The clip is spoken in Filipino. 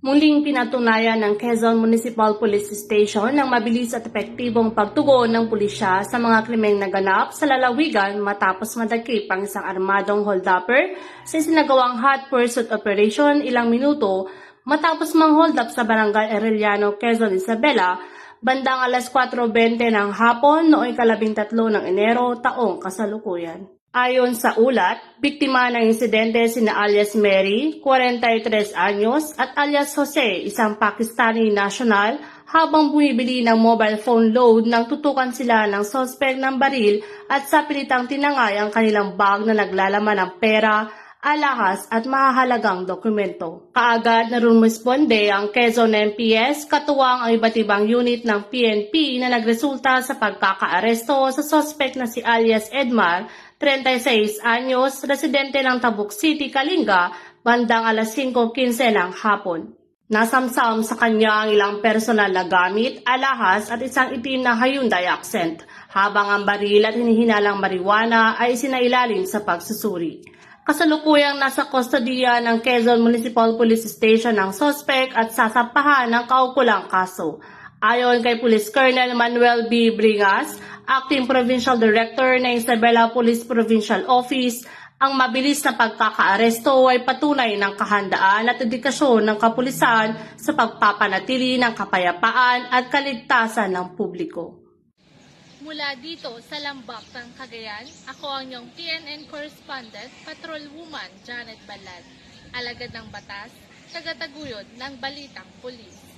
Muling pinatunayan ng Quezon Municipal Police Station ng mabilis at epektibong pagtugon ng pulisya sa mga krimeng naganap sa lalawigan matapos madakip ang isang armadong holdupper sa sinagawang hot pursuit operation ilang minuto matapos mang-hold up sa Barangay Arellano, Quezon, Isabela, bandang alas 4:20 ng hapon noong 13 ng Enero taong kasalukuyan. Ayon sa ulat, biktima ng insidente sina alias Mary, 43 anyos, at alias Jose, isang Pakistani national, habang bumibili ng mobile phone load nang tutukan sila ng sospek ng baril at sa pilitang tinangay ang kanilang bag na naglalaman ng pera, alahas at mahahalagang dokumento. Kaagad na rumisponde ang Quezon MPS katuwang ang iba't ibang unit ng PNP na nagresulta sa pagkakaaresto sa sospek na si alias Edmar, 36 anyos, residente ng Tabuk City, Kalinga, bandang alas 5:15 ng hapon. Nasamsam sa kanya ang ilang personal na gamit, alahas at isang itim na Hyundai Accent, habang ang baril at hinihinalang marijuana ay isinailalim sa pagsusuri. Kasalukuyang nasa kustodiya ng Quezon Municipal Police Station ang sospek at sasampahan ng kaukulang kaso. Ayon kay Police Colonel Manuel B. Bringas, Acting Provincial Director ng Isabela Police Provincial Office, ang mabilis na pagkakaaresto ay patunay ng kahandaan at dedikasyon ng kapulisan sa pagpapanatili ng kapayapaan at kaligtasan ng publiko. Mula dito sa Lambak ng Cagayan, ako ang iyong PNN correspondent, Patrolwoman Janet Balad, alagad ng batas, tagataguyod ng Balitang Pulis.